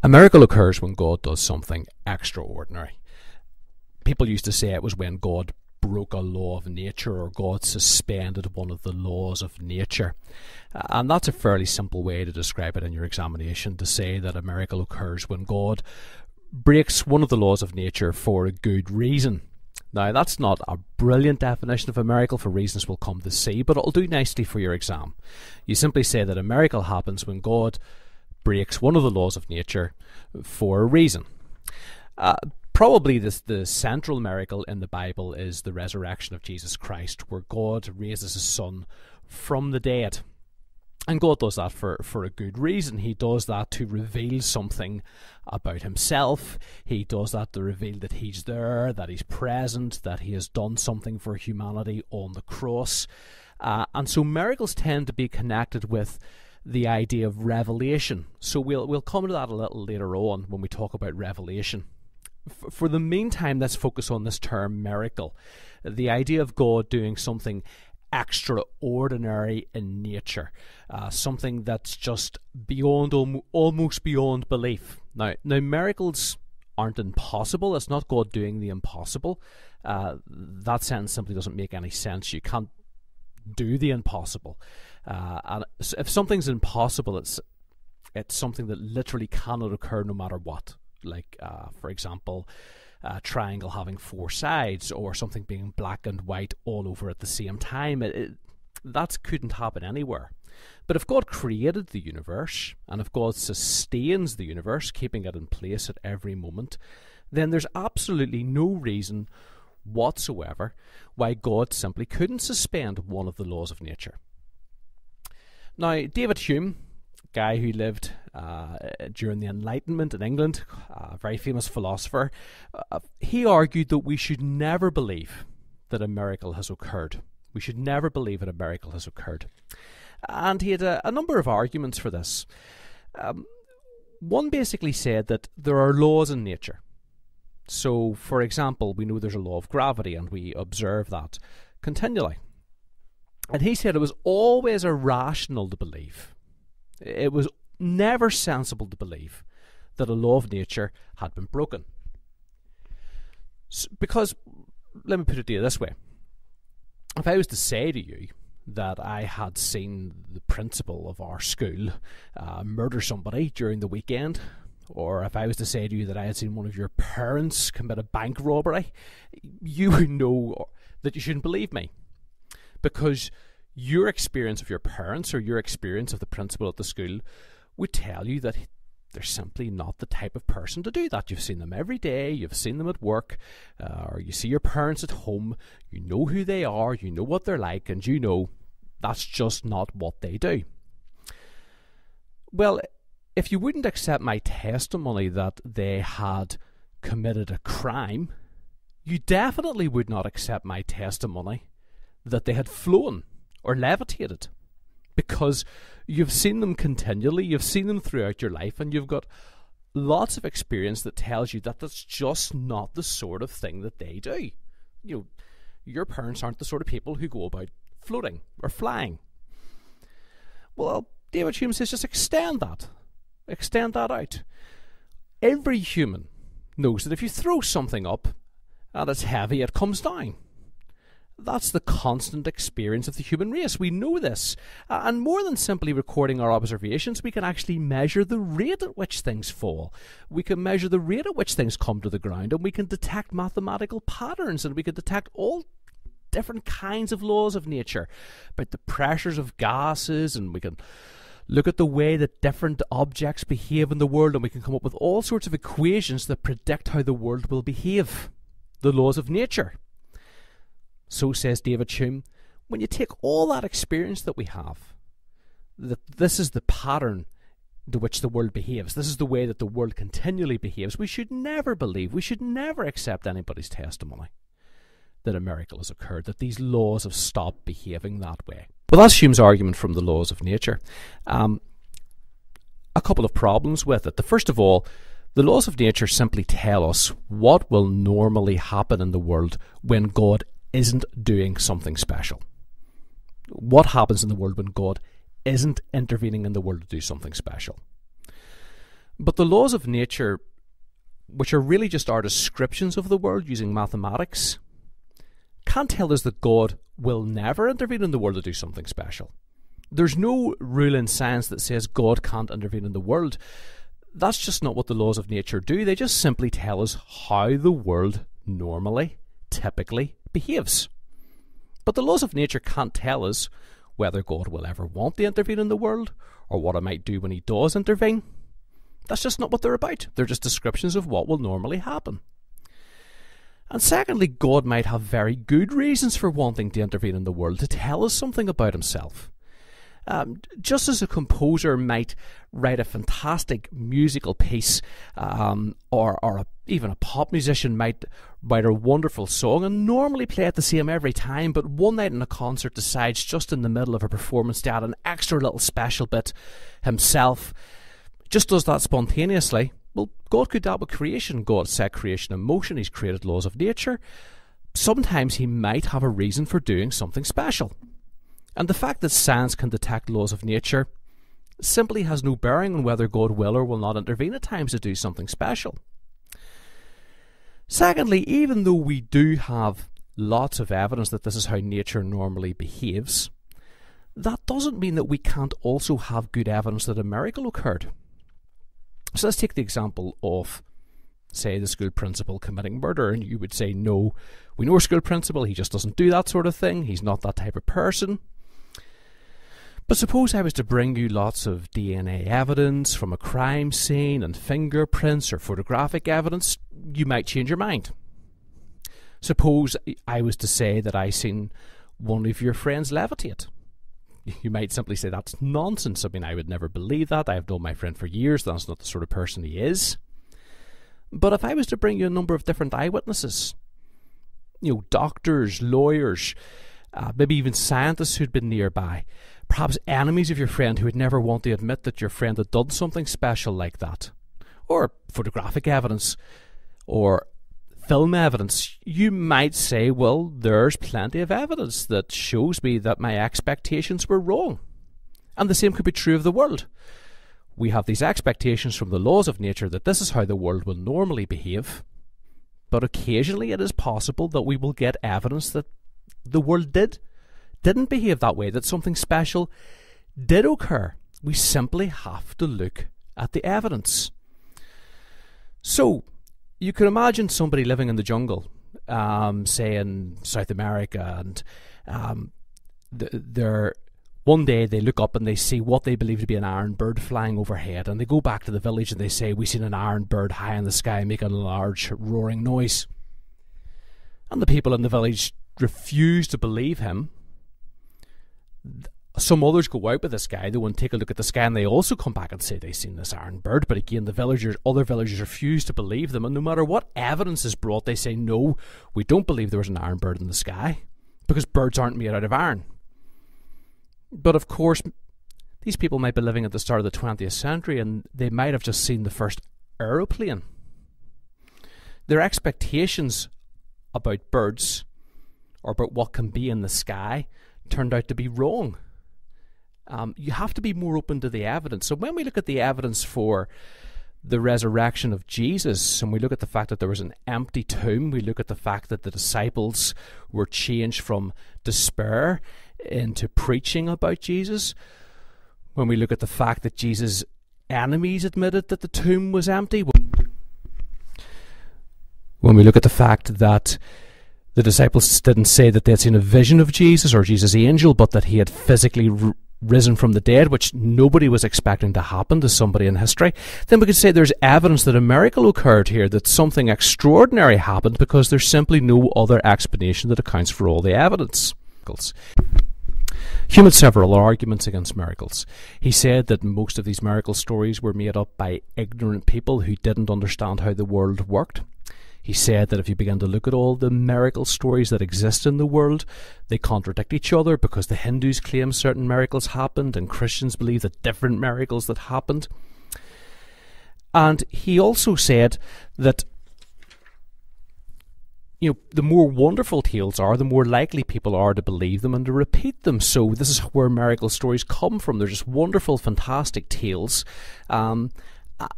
A miracle occurs when God does something extraordinary. People used to say it was when God broke a law of nature, or God suspended one of the laws of nature. And that's a fairly simple way to describe it in your examination, to say that a miracle occurs when God breaks one of the laws of nature for a good reason. Now, that's not a brilliant definition of a miracle for reasons we'll come to see, but it'll do nicely for your exam. You simply say that a miracle happens when God breaks one of the laws of nature for a reason. Probably the central miracle in the Bible is the resurrection of Jesus Christ, where God raises his Son from the dead. And God does that for a good reason. He does that to reveal something about himself. He does that to reveal that he's there, that he's present, that he has done something for humanity on the cross. And so miracles tend to be connected with the idea of revelation. So we'll come to that a little later on when we talk about revelation. For the meantime, let's focus on this term miracle. The idea of God doing something extraordinary in nature, something that's just beyond, almost beyond belief. Now, miracles aren't impossible. It's not God doing the impossible. That sentence simply doesn't make any sense. You can't do the impossible. And if something's impossible, it's something that literally cannot occur no matter what. Like, for example, a triangle having four sides, or something being black and white all over at the same time. That couldn't happen anywhere. But if God created the universe, and if God sustains the universe, keeping it in place at every moment, then there's absolutely no reason whatsoever why God simply couldn't suspend one of the laws of nature. Now, David Hume, guy who lived during the Enlightenment in England, a very famous philosopher, he argued that we should never believe that a miracle has occurred. We should never believe that a miracle has occurred. And he had a number of arguments for this. One basically said that there are laws in nature. So, for example, we know there's a law of gravity, and we observe that continually. And he said it was always irrational to believe. It was never sensible to believe that a law of nature had been broken. Because, let me put it to you this way. If I was to say to you that I had seen the principal of our school murder somebody during the weekend, or if I was to say to you that I had seen one of your parents commit a bank robbery, you would know that you shouldn't believe me. Because your experience of your parents, or your experience of the principal at the school, would tell you that they're simply not the type of person to do that. You've seen them every day, you've seen them at work, or you see your parents at home, you know who they are, you know what they're like, and you know that's just not what they do. Well, if you wouldn't accept my testimony that they had committed a crime, you definitely would not accept my testimony that they had flown or levitated, because you've seen them continually, you've seen them throughout your life, and you've got lots of experience that tells you that that's just not the sort of thing that they do. You know, your parents aren't the sort of people who go about floating or flying. Well, David Hume says just extend that out. Every human knows that if you throw something up and it's heavy, it comes down. That's the constant experience of the human race. We know this. And more than simply recording our observations, we can actually measure the rate at which things fall. We can measure the rate at which things come to the ground, and we can detect mathematical patterns, and we can detect all different kinds of laws of nature about the pressures of gases, and we can look at the way that different objects behave in the world, and we can come up with all sorts of equations that predict how the world will behave. The laws of nature. So says David Hume, when you take all that experience that we have, that this is the pattern to which the world behaves, this is the way that the world continually behaves, we should never believe, we should never accept anybody's testimony that a miracle has occurred, that these laws have stopped behaving that way. Well, that's Hume's argument from the laws of nature. A couple of problems with it. The first of all, the laws of nature simply tell us what will normally happen in the world when God isn't doing something special. What happens in the world when God isn't intervening in the world to do something special? But the laws of nature, which are really just our descriptions of the world using mathematics, can't tell us that God will never intervene in the world to do something special. There's no rule in science that says God can't intervene in the world. That's just not what the laws of nature do. They just simply tell us how the world normally, typically behaves. But the laws of nature can't tell us whether God will ever want to intervene in the world or what it might do when he does intervene. That's just not what they're about. They're just descriptions of what will normally happen. And secondly, God might have very good reasons for wanting to intervene in the world, to tell us something about himself. Just as a composer might write a fantastic musical piece, or even a pop musician might write a wonderful song and normally play it the same every time, but one night in a concert decides just in the middle of a performance to add an extra little special bit himself, just does that spontaneously. Well, God could do that with creation. God set creation in motion. He's created laws of nature. Sometimes he might have a reason for doing something special. And the fact that science can detect laws of nature simply has no bearing on whether God will or will not intervene at times to do something special. Secondly, even though we do have lots of evidence that this is how nature normally behaves, that doesn't mean that we can't also have good evidence that a miracle occurred. So let's take the example of, say, the school principal committing murder, and you would say, no, we know our school principal, he just doesn't do that sort of thing, he's not that type of person. But suppose I was to bring you lots of DNA evidence from a crime scene and fingerprints or photographic evidence, you might change your mind. Suppose I was to say that I seen one of your friends levitate. You might simply say that's nonsense. I mean, I would never believe that. I've known my friend for years. That's not the sort of person he is. But if I was to bring you a number of different eyewitnesses, doctors, lawyers, maybe even scientists who'd been nearby, perhaps enemies of your friend who would never want to admit that your friend had done something special like that, or photographic evidence, or film evidence, you might say, well, there's plenty of evidence that shows me that my expectations were wrong. And the same could be true of the world. We have these expectations from the laws of nature that this is how the world will normally behave, but occasionally it is possible that we will get evidence that the world didn't behave that way, that something special did occur. We simply have to look at the evidence. So, you can imagine somebody living in the jungle, say in South America, and one day they look up and they see what they believe to be an iron bird flying overhead, and they go back to the village and they say, "We've seen an iron bird high in the sky making a large roaring noise." And the people in the village refuse to believe him. Some others go out with this guy, they want to take a look at the sky, and they also come back and say they've seen this iron bird, but again other villagers refuse to believe them, and no matter what evidence is brought, they say, no, we don't believe there was an iron bird in the sky, because birds aren't made out of iron. But of course, these people might be living at the start of the 20th century, and they might have just seen the first aeroplane. Their expectations about birds, or about what can be in the sky, turned out to be wrong. You have to be more open to the evidence. So when we look at the evidence for the resurrection of Jesus, and we look at the fact that there was an empty tomb, we look at the fact that the disciples were changed from despair into preaching about Jesus, when we look at the fact that Jesus' enemies admitted that the tomb was empty, when we look at the fact that the disciples didn't say that they had seen a vision of Jesus or Jesus' angel, but that he had physically risen from the dead, which nobody was expecting to happen to somebody in history, then we could say there's evidence that a miracle occurred here, that something extraordinary happened, because there's simply no other explanation that accounts for all the evidence. Hume had several arguments against miracles. He said that most of these miracle stories were made up by ignorant people who didn't understand how the world worked. He said that if you begin to look at all the miracle stories that exist in the world, they contradict each other, because the Hindus claim certain miracles happened and Christians believe that different miracles that happened. And he also said that the more wonderful tales are, the more likely people are to believe them and to repeat them. So this is where miracle stories come from. They're just wonderful, fantastic tales.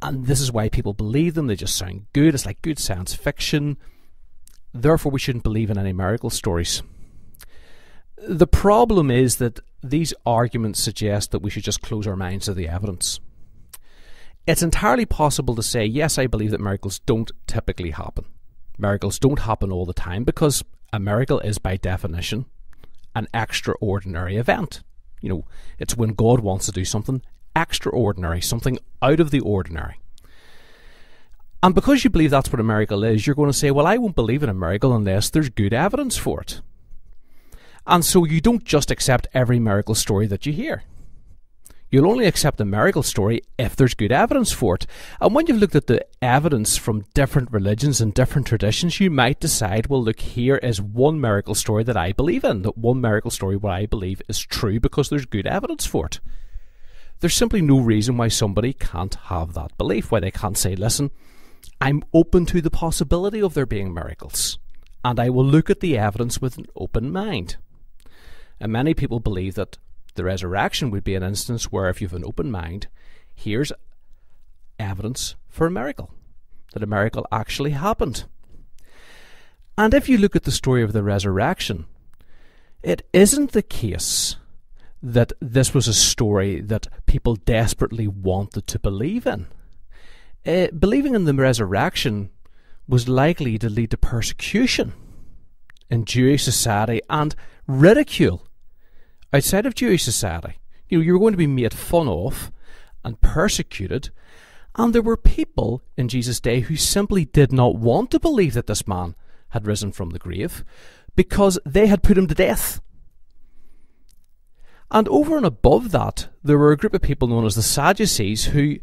And this is why people believe them. They just sound good. It's like good science fiction. Therefore, we shouldn't believe in any miracle stories. The problem is that these arguments suggest that we should just close our minds to the evidence. It's entirely possible to say, yes, I believe that miracles don't typically happen. Miracles don't happen all the time because a miracle is, by definition, an extraordinary event. It's when God wants to do something extraordinary, something out of the ordinary. And because you believe that's what a miracle is, you're going to say, well, I won't believe in a miracle unless there's good evidence for it. And so you don't just accept every miracle story that you hear. You'll only accept a miracle story if there's good evidence for it. And when you've looked at the evidence from different religions and different traditions, you might decide, well, look, here is one miracle story that I believe in, that one miracle story where I believe is true because there's good evidence for it. There's simply no reason why somebody can't have that belief, why they can't say, listen, I'm open to the possibility of there being miracles, and I will look at the evidence with an open mind. And many people believe that the resurrection would be an instance where, if you have an open mind, here's evidence for a miracle, that a miracle actually happened. And if you look at the story of the resurrection, it isn't the case that this was a story that people desperately wanted to believe in. Believing in the resurrection was likely to lead to persecution in Jewish society and ridicule outside of Jewish society. You were going to be made fun of and persecuted, and there were people in Jesus' day who simply did not want to believe that this man had risen from the grave because they had put him to death. And over and above that, there were a group of people known as the Sadducees who,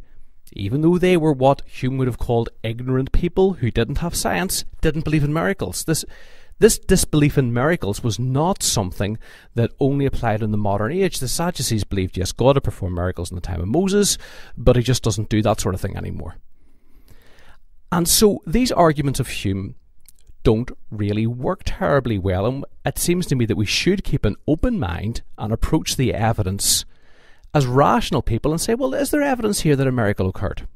even though they were what Hume would have called ignorant people who didn't have science, didn't believe in miracles. This disbelief in miracles was not something that only applied in the modern age. The Sadducees believed, yes, God had performed miracles in the time of Moses, but he just doesn't do that sort of thing anymore. And so these arguments of Hume don't really work terribly well, and it seems to me that we should keep an open mind and approach the evidence as rational people and say, well, is there evidence here that a miracle occurred?